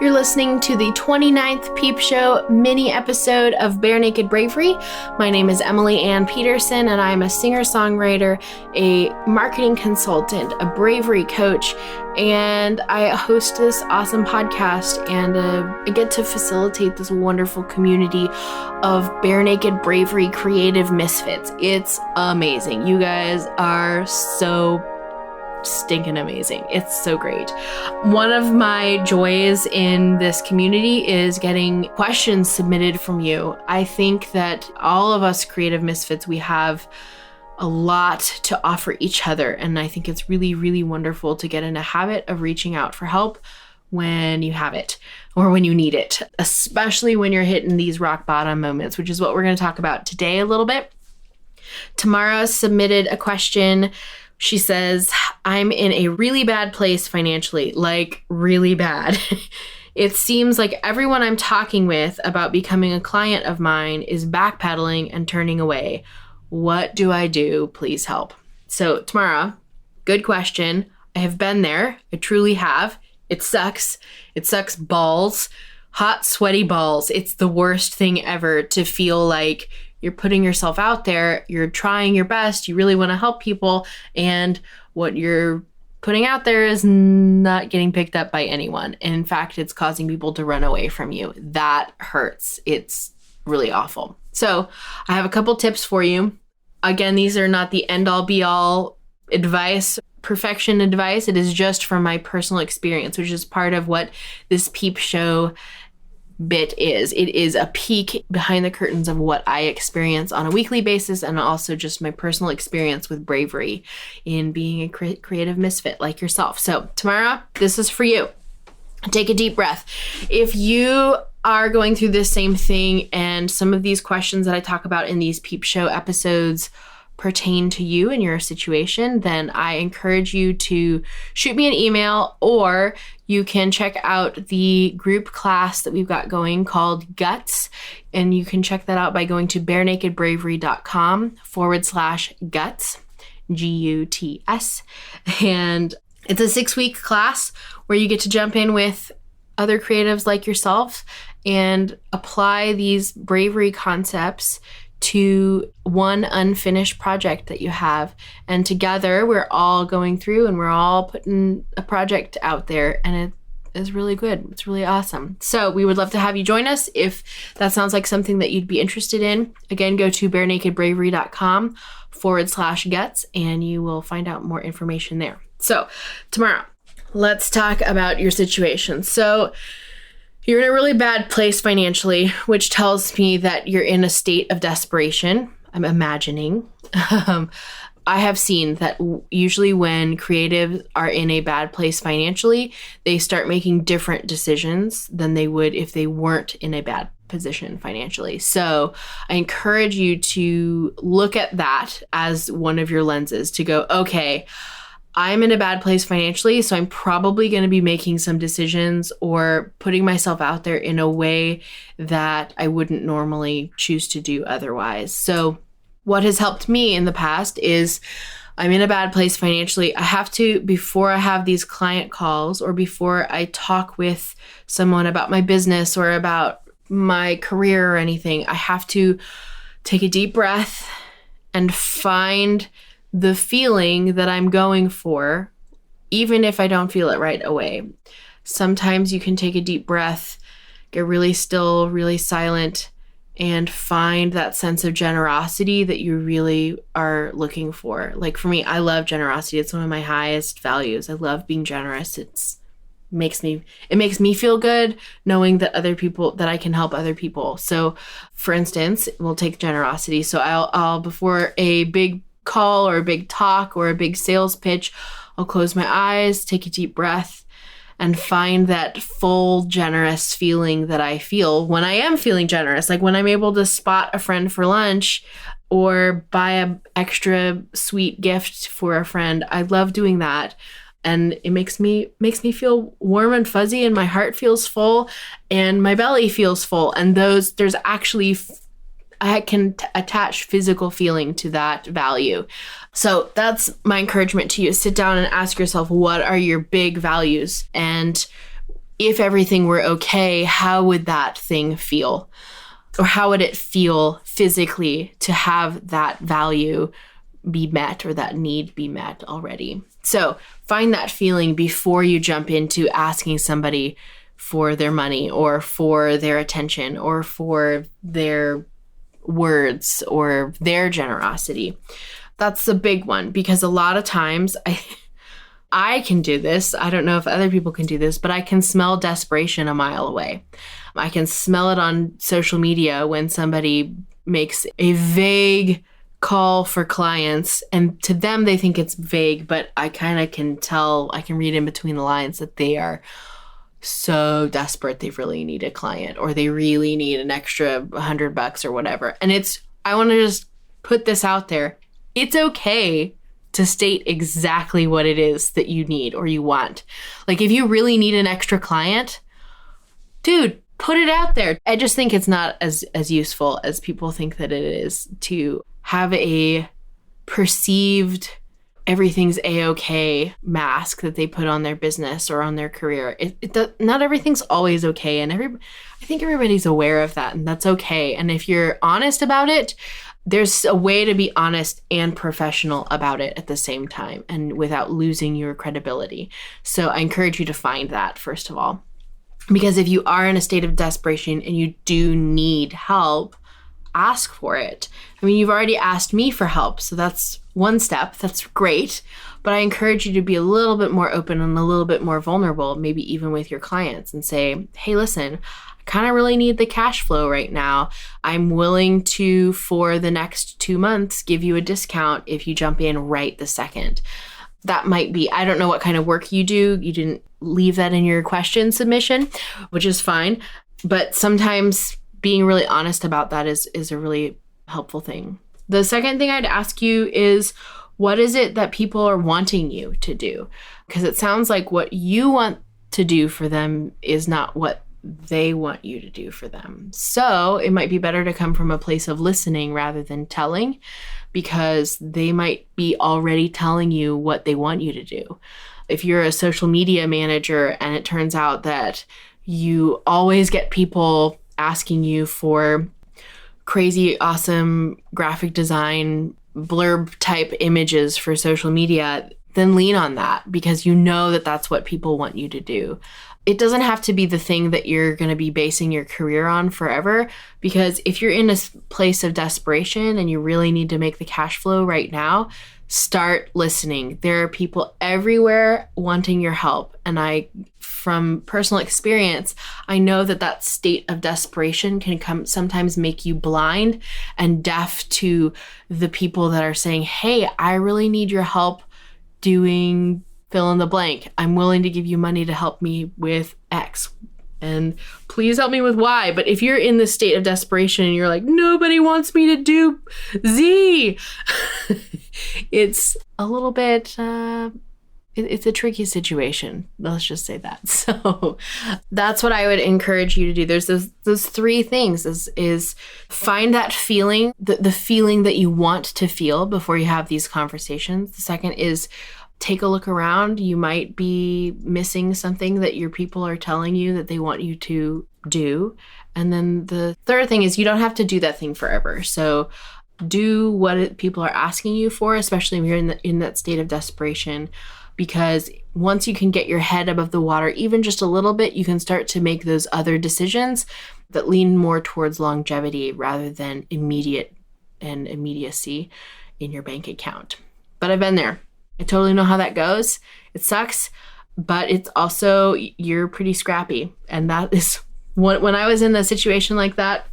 You're listening to the 29th Peep Show mini episode of Bare Naked Bravery. My name is Emily Ann Peterson, and I'm a singer-songwriter, a marketing consultant, a bravery coach, and I host this awesome podcast, and I get to facilitate this wonderful community of Bare Naked Bravery Creative Misfits. It's amazing. You guys are so stinking amazing. It's so great. One of my joys in this community is getting questions submitted from you. I think that all of us creative misfits, we have a lot to offer each other, and I think it's really, really wonderful to get in a habit of reaching out for help when you have it or when you need it, especially when you're hitting these rock bottom moments, which is what we're going to talk about today a little bit. Tamara submitted a question. She says, I'm in a really bad place financially, like really bad. It seems like everyone I'm talking with about becoming a client of mine is backpedaling and turning away. What do I do? Please help. So, Tamara, good question. I have been there. I truly have. It sucks. It sucks balls. Hot, sweaty balls. It's the worst thing ever to feel like you're putting yourself out there, you're trying your best, you really want to help people, and what you're putting out there is not getting picked up by anyone. And in fact, it's causing people to run away from you. That hurts. It's really awful. So I have a couple tips for you. Again, these are not the end-all be-all advice, perfection advice. It is just from my personal experience, which is part of what this Peep Show bit is. It is a peek behind the curtains of what I experience on a weekly basis, and also just my personal experience with bravery in being a creative misfit like yourself. So, Tamara, this is for you. Take a deep breath. If you are going through this same thing and some of these questions that I talk about in these Peep Show episodes pertain to you and your situation, then I encourage you to shoot me an email, or you can check out the group class that we've got going called Guts. And you can check that out by going to barenakedbravery.com/guts, Guts. And it's a 6-week class where you get to jump in with other creatives like yourself and apply these bravery concepts to one unfinished project that you have. And together we're all going through and we're all putting a project out there, and it is really good. It's really awesome. So we would love to have you join us if that sounds like something that you'd be interested in. Again, go to barenakedbravery.com/guts and you will find out more information there. So, Tamara, let's talk about your situation. So, you're in a really bad place financially, which tells me that you're in a state of desperation. I'm imagining. I have seen that usually when creatives are in a bad place financially, they start making different decisions than they would if they weren't in a bad position financially. So I encourage you to look at that as one of your lenses to go, okay, I'm in a bad place financially, so I'm probably going to be making some decisions or putting myself out there in a way that I wouldn't normally choose to do otherwise. So what has helped me in the past is I'm in a bad place financially. I have to, before I have these client calls or before I talk with someone about my business or about my career or anything, I have to take a deep breath and find the feeling that I'm going for, even if I don't feel it right away. Sometimes you can take a deep breath, get really still, really silent, and find that sense of generosity that you really are looking for. Like for me, I love generosity. It's one of my highest values. I love being generous. It makes me feel good knowing that I can help other people. So for instance, we'll take generosity. So I'll before a big call or a big talk or a big sales pitch, I'll close my eyes, take a deep breath, and find that full generous feeling that I feel when I am feeling generous. Like when I'm able to spot a friend for lunch or buy an extra sweet gift for a friend. I love doing that. And it makes me feel warm and fuzzy, and my heart feels full and my belly feels full. And there's actually I can attach physical feeling to that value. So that's my encouragement to you. Sit down and ask yourself, what are your big values? And if everything were okay, how would that thing feel? Or how would it feel physically to have that value be met or that need be met already? So find that feeling before you jump into asking somebody for their money or for their attention or for their words or their generosity. That's the big one, because a lot of times I can do this. I don't know if other people can do this, but I can smell desperation a mile away. I can smell it on social media when somebody makes a vague call for clients, and to them they think it's vague, but I kind of can tell, I can read in between the lines that they are so desperate they really need a client, or they really need an extra $100 or whatever. And I want to just put this out there. It's okay to state exactly what it is that you need or you want. Like, if you really need an extra client, dude, put it out there. I just think it's not as useful as people think that it is to have a perceived everything's a-okay mask that they put on their business or on their career. Not everything's always okay, and I think everybody's aware of that, and that's okay. And if you're honest about it, there's a way to be honest and professional about it at the same time and without losing your credibility. So I encourage you to find that, first of all. Because if you are in a state of desperation and you do need help, ask for it. I mean, you've already asked me for help, so that's one step. That's great. But I encourage you to be a little bit more open and a little bit more vulnerable, maybe even with your clients, and say, hey, listen, I kind of really need the cash flow right now. I'm willing to, for the next 2 months, give you a discount if you jump in right this second. That might be, I don't know what kind of work you do. You didn't leave that in your question submission, which is fine. But sometimes being really honest about that is a really helpful thing. The second thing I'd ask you is, what is it that people are wanting you to do? Because it sounds like what you want to do for them is not what they want you to do for them. So it might be better to come from a place of listening rather than telling, because they might be already telling you what they want you to do. If you're a social media manager and it turns out that you always get people asking you for crazy, awesome graphic design blurb type images for social media, then lean on that, because you know that that's what people want you to do. It doesn't have to be the thing that you're going to be basing your career on forever, because if you're in a place of desperation and you really need to make the cash flow right now, start listening. There are people everywhere wanting your help. And from personal experience, I know that state of desperation can sometimes make you blind and deaf to the people that are saying, hey, I really need your help doing fill in the blank. I'm willing to give you money to help me with X. And please help me with Y. But if you're in this state of desperation and you're like, nobody wants me to do Z, it's a little bit, it's a tricky situation. Let's just say that. So that's what I would encourage you to do. There's those three things is find that feeling, the feeling that you want to feel before you have these conversations. The second is take a look around. You might be missing something that your people are telling you that they want you to do. And then the third thing is you don't have to do that thing forever. So do what people are asking you for, especially if you're in that state of desperation, because once you can get your head above the water, even just a little bit, you can start to make those other decisions that lean more towards longevity rather than immediacy in your bank account. But I've been there. I totally know how that goes. It sucks, but it's also, you're pretty scrappy. And that is when I was in a situation like that,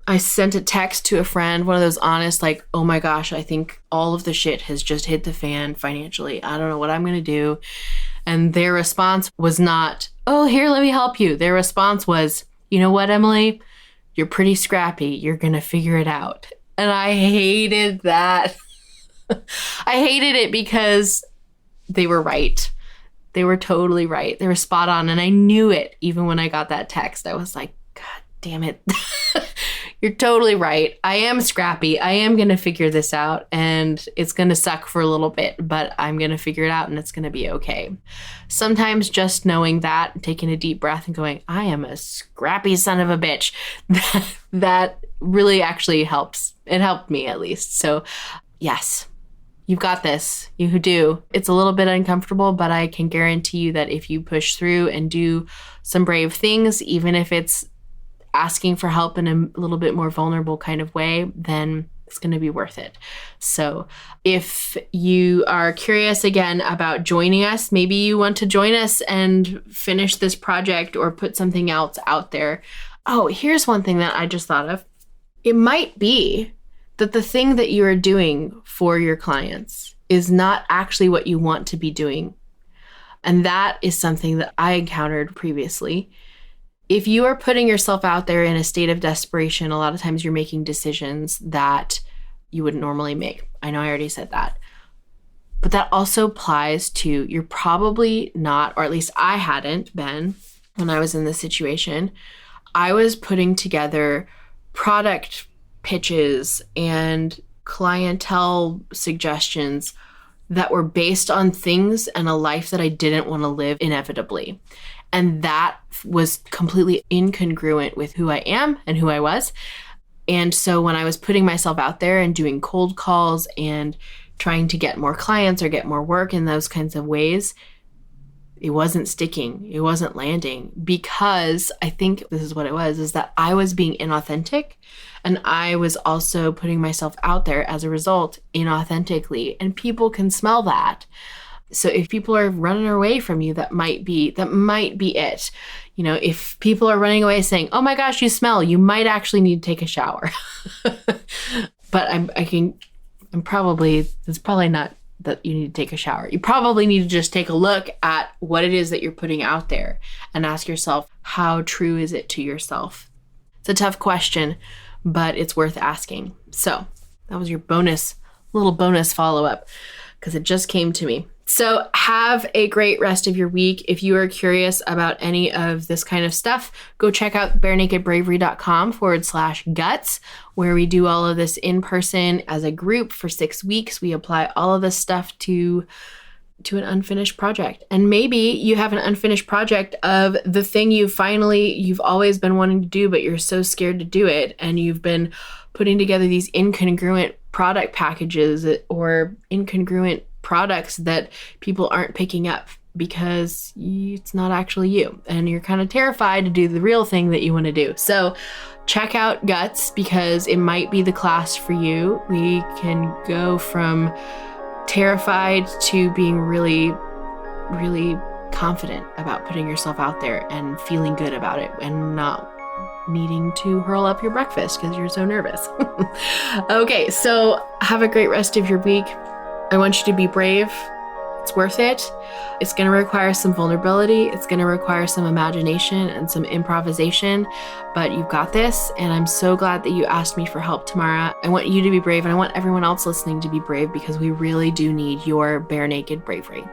I sent a text to a friend, one of those honest, like, oh my gosh, I think all of the shit has just hit the fan financially. I don't know what I'm going to do. And their response was not, oh, here, let me help you. Their response was, you know what, Emily? You're pretty scrappy. You're going to figure it out. And I hated that. I hated it because they were right. They were totally right. They were spot on. And I knew it even when I got that text. I was like, God damn it. You're totally right. I am scrappy. I am going to figure this out, and it's going to suck for a little bit, but I'm going to figure it out and it's going to be okay. Sometimes just knowing that, taking a deep breath and going, I am a scrappy son of a bitch, that really actually helps. It helped me at least. So yes, you've got this. You do. It's a little bit uncomfortable, but I can guarantee you that if you push through and do some brave things, even if it's asking for help in a little bit more vulnerable kind of way, then it's going to be worth it. So if you are curious again about joining us, maybe you want to join us and finish this project or put something else out there. Oh, here's one thing that I just thought of. It might be that the thing that you are doing for your clients is not actually what you want to be doing. And that is something that I encountered previously. If you are putting yourself out there in a state of desperation, a lot of times you're making decisions that you wouldn't normally make. I know I already said that. But that also applies to, you're probably not, or at least I hadn't been when I was in this situation. I was putting together product pitches and clientele suggestions that were based on things and a life that I didn't want to live inevitably. And that was completely incongruent with who I am and who I was. And so when I was putting myself out there and doing cold calls and trying to get more clients or get more work in those kinds of ways, it wasn't sticking. It wasn't landing, because I think this is what it was, is that I was being inauthentic, and I was also putting myself out there as a result inauthentically, and people can smell that. So if people are running away from you, that might be it. You know, if people are running away saying, "Oh my gosh, you smell," you might actually need to take a shower. But it's probably not that you need to take a shower. You probably need to just take a look at what it is that you're putting out there and ask yourself, how true is it to yourself? It's a tough question, but it's worth asking. So that was your little bonus follow-up, because it just came to me. So have a great rest of your week. If you are curious about any of this kind of stuff, go check out barenakedbravery.com/guts, where we do all of this in person as a group for 6 weeks. We apply all of this stuff to an unfinished project. And maybe you have an unfinished project of the thing you've always been wanting to do, but you're so scared to do it. And you've been putting together these incongruent product packages or incongruent products that people aren't picking up because it's not actually you, and you're kind of terrified to do the real thing that you want to do. So check out Guts, because it might be the class for you. We can go from terrified to being really, really confident about putting yourself out there and feeling good about it and not needing to hurl up your breakfast because you're so nervous. Okay, so have a great rest of your week. I want you to be brave. It's worth it. It's going to require some vulnerability. It's going to require some imagination and some improvisation, but you've got this. And I'm so glad that you asked me for help, Tamara. I want you to be brave, and I want everyone else listening to be brave, because we really do need your bare naked bravery.